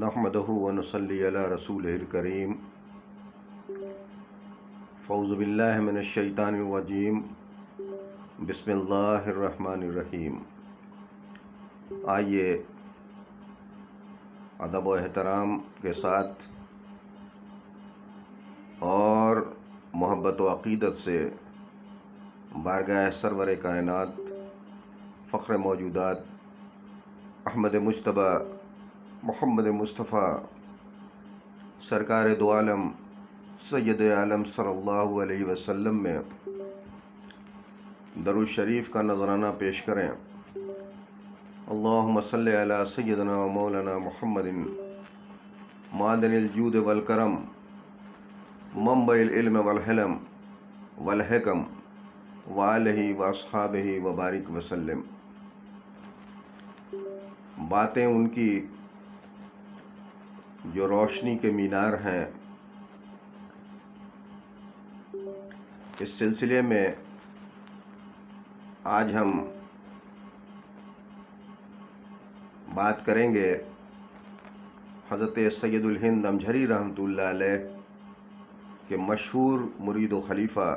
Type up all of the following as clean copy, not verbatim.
نحمدہ ونصلی علی رسولہ الکریم فاعوذ باللہ من الشیطان الرجیم بسم اللہ الرحمن الرحیم۔ آئیے ادب و احترام کے ساتھ اور محبت و عقیدت سے بارگاہ سرور کائنات فخر موجودات احمد مجتبیٰ محمد مصطفیٰ سرکار دو عالم سید عالم صلی اللہ علیہ وسلم میں درود شریف کا نذرانہ پیش کریں۔ اللہم صلی علی سیدنا و مولانا محمد معدن الجود والکرم منبع العلم والحلم والحکم وآلہ واصحابہ وبارک وسلم۔ باتیں ان کی جو روشنی کے مینار ہیں، اس سلسلے میں آج ہم بات کریں گے حضرت سید الہند امجھری رحمۃ اللہ علیہ کے مشہور مرید و خلیفہ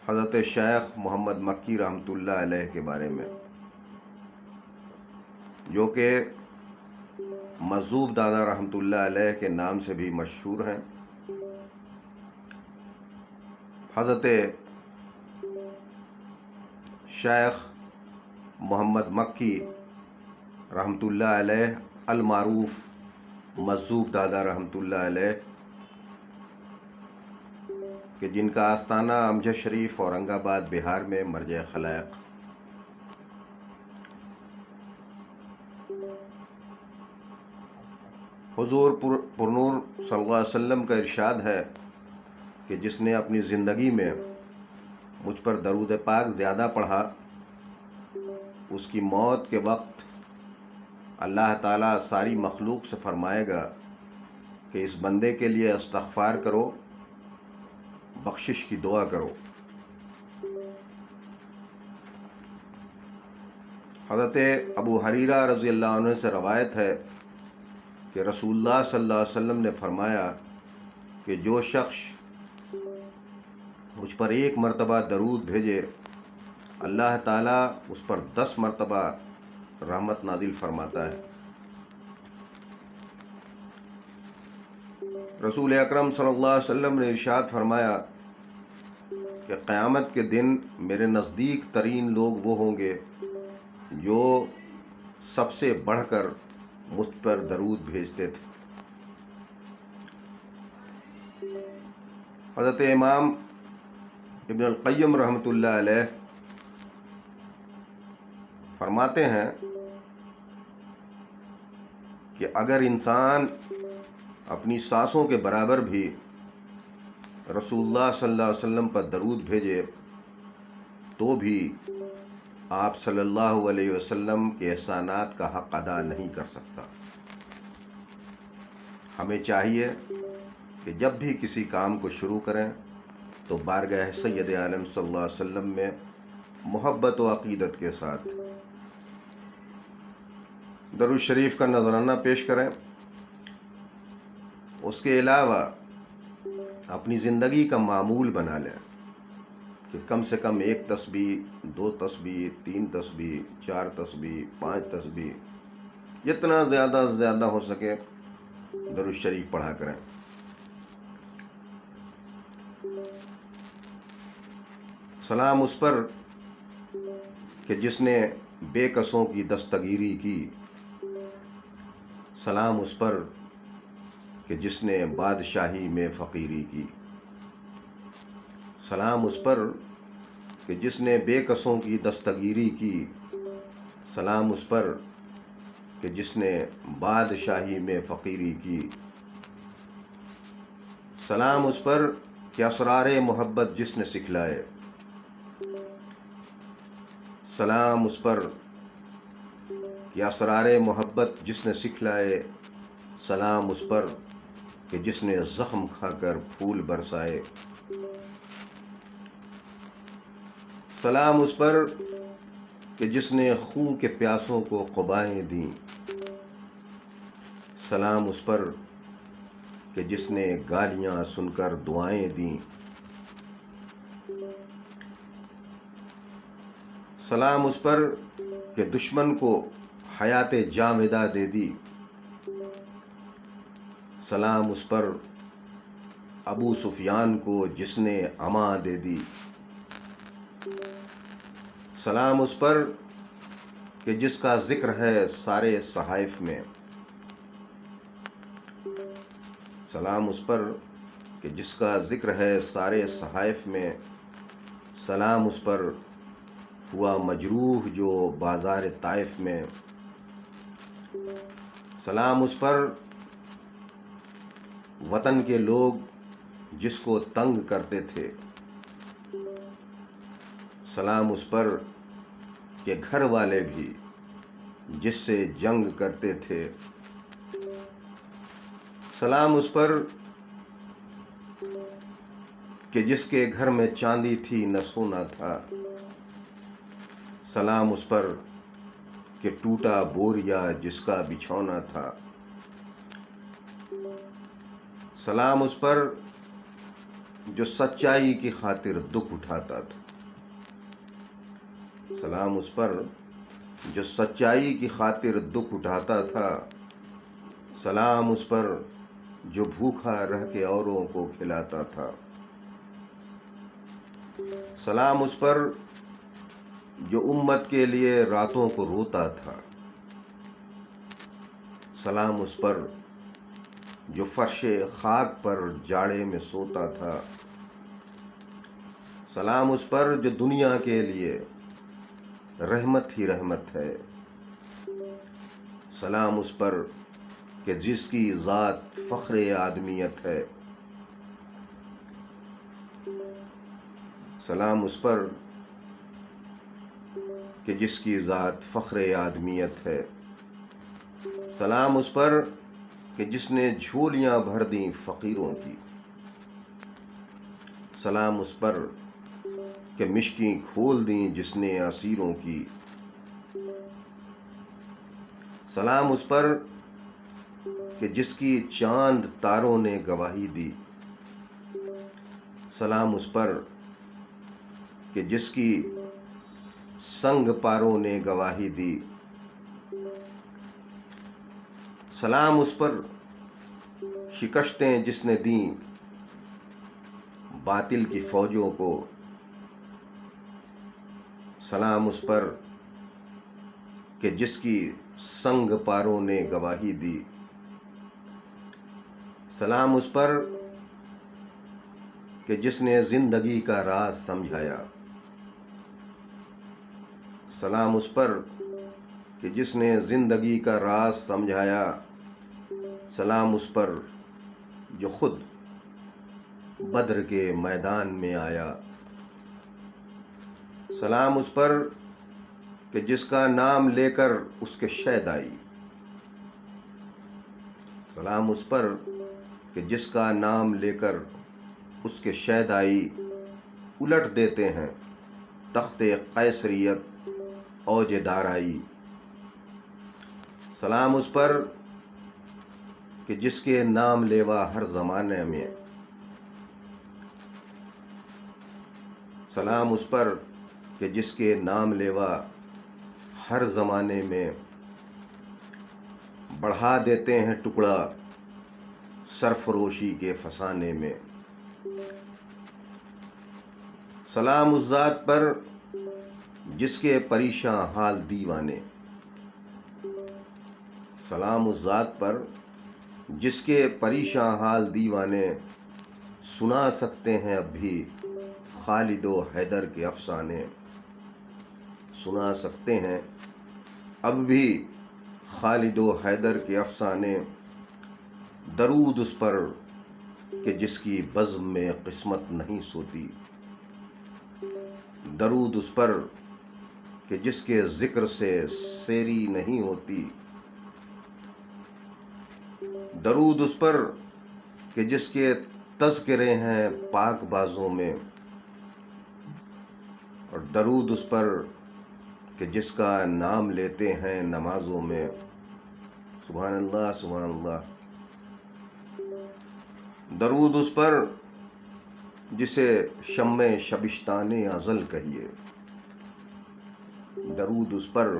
حضرت شیخ محمد مکی رحمۃ اللہ علیہ کے بارے میں، جو کہ مذہوب دادا رحمۃ اللہ علیہ کے نام سے بھی مشہور ہیں۔ حضرت شیخ محمد مکی رحمۃ اللہ علیہ المعروف مذہوب دادا رحمۃ اللہ علیہ، کہ جن کا آستانہ امجد شریف اورنگ آباد بہار میں مرجع خلائق۔ حضور پرنور صلی اللہ علیہ وسلم کا ارشاد ہے کہ جس نے اپنی زندگی میں مجھ پر درود پاک زیادہ پڑھا، اس کی موت کے وقت اللہ تعالیٰ ساری مخلوق سے فرمائے گا کہ اس بندے کے لیے استغفار کرو، بخشش کی دعا کرو۔ حضرت ابو ہریرہ رضی اللہ عنہ سے روایت ہے کہ رسول اللہ صلی اللہ علیہ وسلم نے فرمایا کہ جو شخص مجھ پر 1 مرتبہ درود بھیجے، اللہ تعالیٰ اس پر 10 مرتبہ رحمت نازل فرماتا ہے۔ رسول اکرم صلی اللہ علیہ وسلم نے ارشاد فرمایا کہ قیامت کے دن میرے نزدیک ترین لوگ وہ ہوں گے جو سب سے بڑھ کر مجھ پر درود بھیجتے تھے۔ حضرت امام ابن القیم رحمۃ اللہ علیہ فرماتے ہیں کہ اگر انسان اپنی سانسوں کے برابر بھی رسول اللہ صلی اللہ علیہ وسلم پر درود بھیجے تو بھی آپ صلی اللہ علیہ وسلم کے احسانات کا حق ادا نہیں کر سکتا۔ ہمیں چاہیے کہ جب بھی کسی کام کو شروع کریں تو بارگاہ سید عالم صلی اللہ علیہ وسلم میں محبت و عقیدت کے ساتھ درود شریف کا نذرانہ پیش کریں۔ اس کے علاوہ اپنی زندگی کا معمول بنا لیں کہ کم سے کم 1 تسبیح، 2 تسبیح، 3 تسبیح، 4 تسبیح، 5 تسبیح، جتنا زیادہ سے زیادہ ہو سکے درود شریف پڑھا کریں۔ سلام اس پر کہ جس نے بے کسوں کی دستگیری کی، سلام اس پر کہ جس نے بادشاہی میں فقیری کی، سلام اس پر کہ جس نے بے کسوں کی دستگیری کی، سلام اس پر کہ جس نے بادشاہی میں فقیری کی، سلام اس پر کہ اسرار محبت جس نے سکھلائے، سلام اس پر کہ اسرار محبت جس نے سکھلائے، سلام اس پر کہ جس نے زخم کھا کر پھول برسائے، سلام اس پر کہ جس نے خون کے پیاسوں کو قبائیں دیں، سلام اس پر کہ جس نے گالیاں سن کر دعائیں دیں، سلام اس پر کہ دشمن کو حیات جامدہ دے دی، سلام اس پر ابو سفیان کو جس نے اما دے دی، سلام اس پر کہ جس کا ذکر ہے سارے صحائف میں، سلام اس پر کہ جس کا ذکر ہے سارے صحائف میں، سلام اس پر ہوا مجروح جو بازار طائف میں، سلام اس پر وطن کے لوگ جس کو تنگ کرتے تھے، سلام اس پر کہ گھر والے بھی جس سے جنگ کرتے تھے، سلام اس پر کہ جس کے گھر میں چاندی تھی نہ سونا تھا، سلام اس پر کہ ٹوٹا بوریا جس کا بچھونا تھا، سلام اس پر جو سچائی کی خاطر دکھ اٹھاتا تھا، سلام اس پر جو سچائی کی خاطر دکھ اٹھاتا تھا، سلام اس پر جو بھوکا رہ کے اوروں کو کھلاتا تھا، سلام اس پر جو امت کے لیے راتوں کو روتا تھا، سلام اس پر جو فرش خاک پر جاڑے میں سوتا تھا، سلام اس پر جو دنیا کے لیے رحمت ہی رحمت ہے، سلام اس پر کہ جس کی ذات فخر آدمیت ہے، سلام اس پر کہ جس کی ذات فخر آدمیت ہے، سلام اس پر کہ جس نے جھولیاں بھر دیں فقیروں کی، سلام اس پر کہ مشکیں کھول دیں جس نے اسیروں کی، سلام اس پر کہ جس کی چاند تاروں نے گواہی دی، سلام اس پر کہ جس کی سنگ پاروں نے گواہی دی، سلام اس پر شکستیں جس نے دیں باطل کی فوجوں کو، سلام اس پر کہ جس کی سنگ پاروں نے گواہی دی، سلام اس پر کہ جس نے زندگی کا راز سمجھایا، سلام اس پر کہ جس نے زندگی کا راز سمجھایا، سلام اس پر جو خود بدر کے میدان میں آیا، سلام اس پر کہ جس کا نام لے کر اس کے شہد آئی، سلام اس پر کہ جس کا نام لے کر اس کے شہد آئی، الٹ دیتے ہیں تخت قیصریت اوج دارائی، سلام اس پر کہ جس کے نام لیوا ہر زمانے میں، سلام اس پر کہ جس کے نام لیوا ہر زمانے میں، بڑھا دیتے ہیں ٹکڑا سرفروشی کے فسانے میں، سلام اس ذات پر جس کے پریشاں حال دیوانے، سلام اس ذات پر جس کے پریشاں حال دیوانے، سنا سکتے ہیں اب بھی خالد و حیدر کے افسانے، سنا سکتے ہیں اب بھی خالد و حیدر کے افسانے، درود اس پر کہ جس کی بزم میں قسمت نہیں سوتی، درود اس پر کہ جس کے ذکر سے سیری نہیں ہوتی، درود اس پر کہ جس کے تذکرے ہیں پاک بازوں میں، اور درود اس پر کہ جس کا نام لیتے ہیں نمازوں میں، سبحان اللہ سبحان اللہ. درود اس پر جسے شمع شبستان ازل کہیے. درود اس پر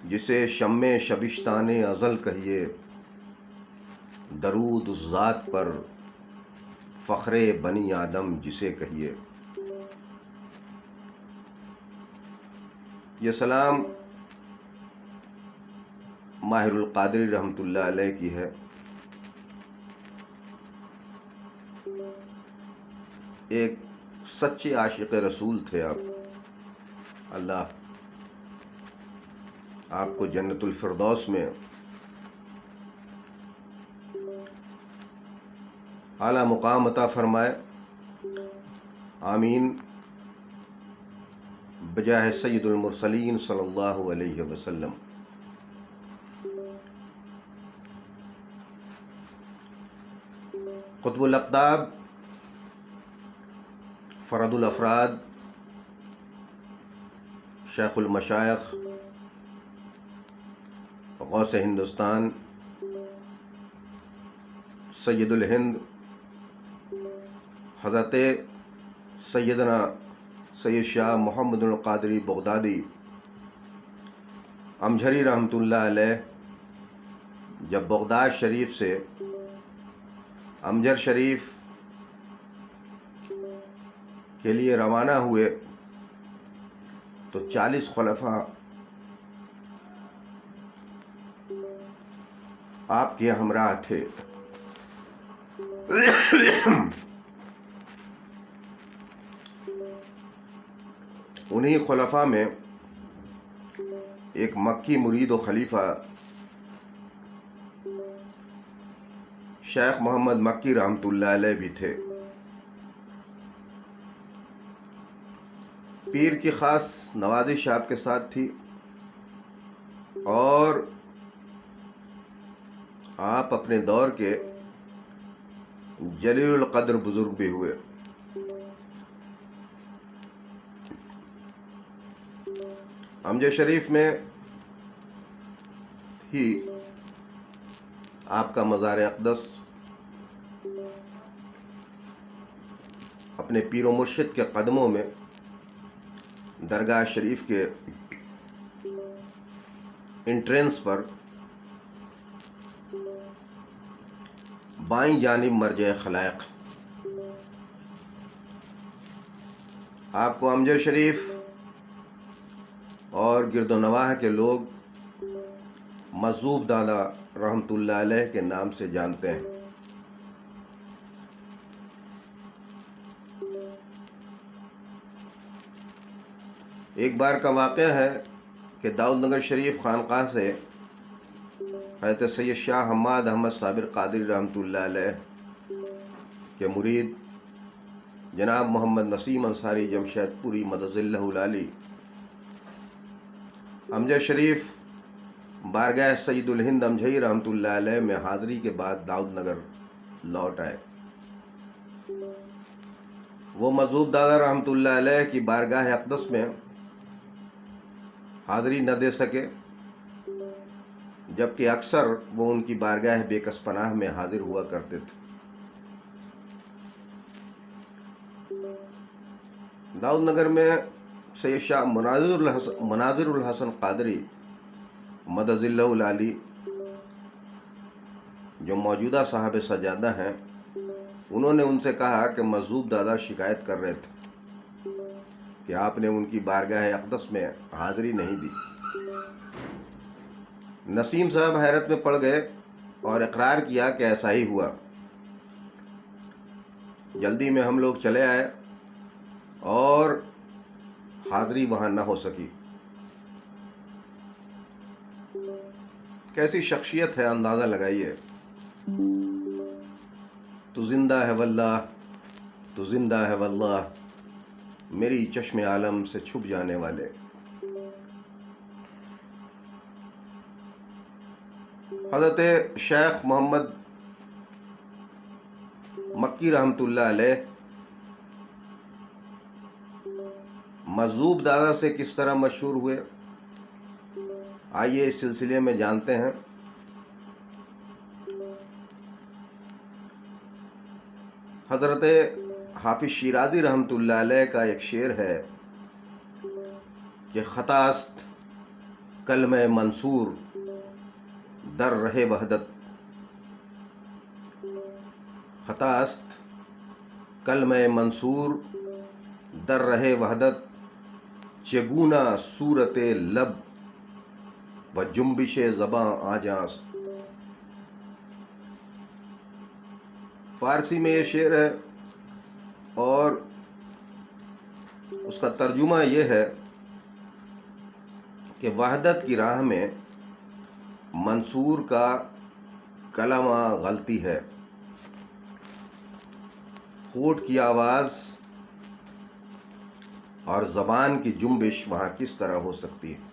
جسے شمع شبستان ازل کہیے. درود اس ذات پر فخر بنی آدم جسے کہیے. یہ سلام ماہر القادری رحمۃ اللہ علیہ کی ہے. ایک سچے عاشق رسول تھے آپ. اللہ آپ کو جنت الفردوس میں اعلیٰ مقام عطا فرمائے. آمین بجاہ سید المرسلین صلی اللہ علیہ وسلم. قطب الاقطاب، فرد الافراد، شیخ المشائخ، غوث ہندوستان، سید الہند، حضرت سیدنا سید شاہ محمد القادری بغدادی امجھری رحمۃ اللہ علیہ جب بغداد شریف سے امجر شریف کے لیے روانہ ہوئے تو 40 خلفاء آپ کے ہمراہ تھے. انہی خلفاء میں ایک مکی مرید و خلیفہ شیخ محمد مکی رحمۃ اللہ علیہ بھی تھے. پیر کی خاص نوازش آپ کے ساتھ تھی اور آپ اپنے دور کے جلیل القدر بزرگ بھی ہوئے. امجد شریف میں ہی آپ کا مزار اقدس اپنے پیر و مرشد کے قدموں میں درگاہ شریف کے انٹرنس پر بائیں جانب مرجع خلائق. آپ کو امجد شریف اور گرد و نواح کے لوگ مذہوب دادا رحمۃ اللہ علیہ کے نام سے جانتے ہیں. ایک بار کا واقعہ ہے کہ داؤد نگر شریف خانقاہ سے حضرت سید شاہ حماد احمد صابر قادری رحمۃ اللہ علیہ کے مرید جناب محمد نسیم انصاری جمشید پوری مدد اللہ العالی امجد شریف بارگاہ سید الہند امجھئی رحمۃ اللہ علیہ میں حاضری کے بعد داؤد نگر لوٹ آئے. وہ مذہوب دادا رحمۃ اللہ علیہ کی بارگاہ اقدس میں حاضری نہ دے سکے، جبکہ اکثر وہ ان کی بارگاہ بے کس پناہ میں حاضر ہوا کرتے تھے. داؤد نگر میں سید شاہ مناظر الحسن قادری مدد اللہ العالی جو موجودہ صاحب سجادہ ہیں، انہوں نے ان سے کہا کہ مذہوب دادا شکایت کر رہے تھے کہ آپ نے ان کی بارگاہ اقدس میں حاضری نہیں دی. نسیم صاحب حیرت میں پڑ گئے اور اقرار کیا کہ ایسا ہی ہوا. جلدی میں ہم لوگ چلے آئے اور حاضری وہاں نہ ہو سکی. کیسی شخصیت ہے، اندازہ لگائیے. تو زندہ ہے واللہ، تو زندہ ہے واللہ، میری چشم عالم سے چھپ جانے والے. حضرت شیخ محمد مکی رحمۃ اللہ علیہ مذہوب دادا سے کس طرح مشہور ہوئے آئیے اس سلسلے میں جانتے ہیں حضرت حافظ شیرازی رحمۃ اللہ علیہ کا ایک شعر ہے کہ خطاست کلمہ منصور در رہ وحدت، خطاست کلمہ منصور در رہ وحدت، چگونہ صورت لب و جنبش زباں آجاست۔ فارسی میں یہ شعر ہے اور اس کا ترجمہ یہ ہے کہ وحدت کی راہ میں منصور کا کلمہ غلطی ہے، ہونٹ کی آواز اور زبان کی جنبش وہاں کس طرح ہو سکتی ہے۔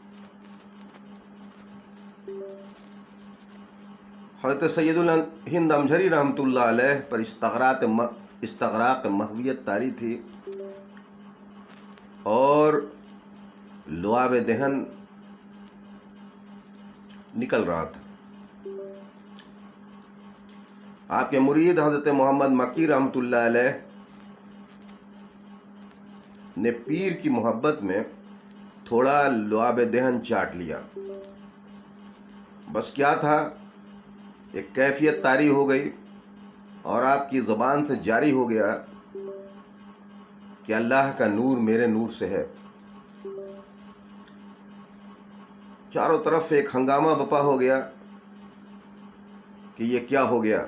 حضرت سید الہند امجھری رحمۃ اللہ علیہ پر استغراق محویت طاری تھی اور لعاب دہن نکل رہا تھا۔ آپ کے مرید حضرت محمد مکی رحمۃ اللہ علیہ نے پیر کی محبت میں تھوڑا لعاب دہن چاٹ لیا، بس کیا تھا، ایک کیفیت طاری ہو گئی اور آپ کی زبان سے جاری ہو گیا کہ اللہ کا نور میرے نور سے ہے۔ چاروں طرف ایک ہنگامہ بپا ہو گیا کہ یہ کیا ہو گیا۔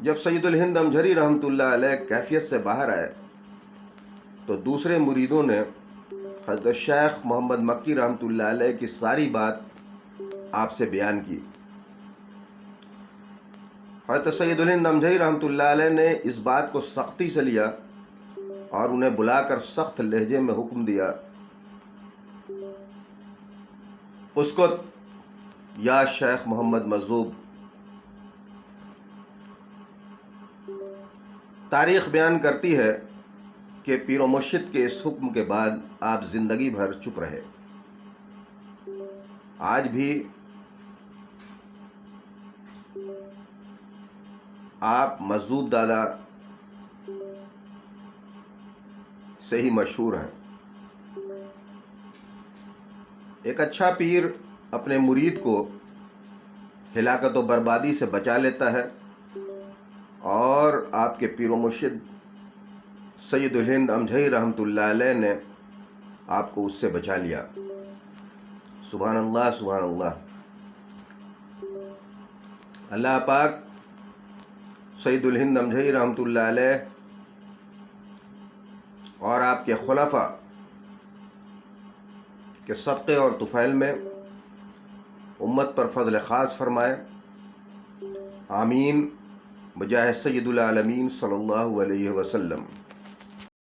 جب سید الہند امجھری رحمۃ اللہ علیہ کیفیت سے باہر آئے تو دوسرے مریدوں نے حضرت شیخ محمد مکی رحمۃ اللہ علیہ کی ساری بات آپ سے بیان کی۔ حضرت سید الہند امجھری رحمۃ اللہ علیہ نے اس بات کو سختی سے لیا اور انہیں بلا کر سخت لہجے میں حکم دیا، اسکت یا شیخ محمد مجذوب۔ تاریخ بیان کرتی ہے کہ پیر و مرشد کے اس حکم کے بعد آپ زندگی بھر چپ رہے۔ آج بھی آپ مجذوب دادا سے ہی مشہور ہیں۔ ایک اچھا پیر اپنے مرید کو ہلاکت و بربادی سے بچا لیتا ہے اور آپ کے پیر و مرشد سید الہند امجھری رحمۃ اللہ علیہ نے آپ کو اس سے بچا لیا۔ سبحان اللہ، سبحان اللہ۔ اللہ پاک سید الہند امجھری رحمۃ اللہ علیہ اور آپ کے خلفاء کے صدقے اور طفیل میں امت پر فضل خاص فرمائے، آمین، بجاہ سید العالمین صلی اللہ علیہ وسلم۔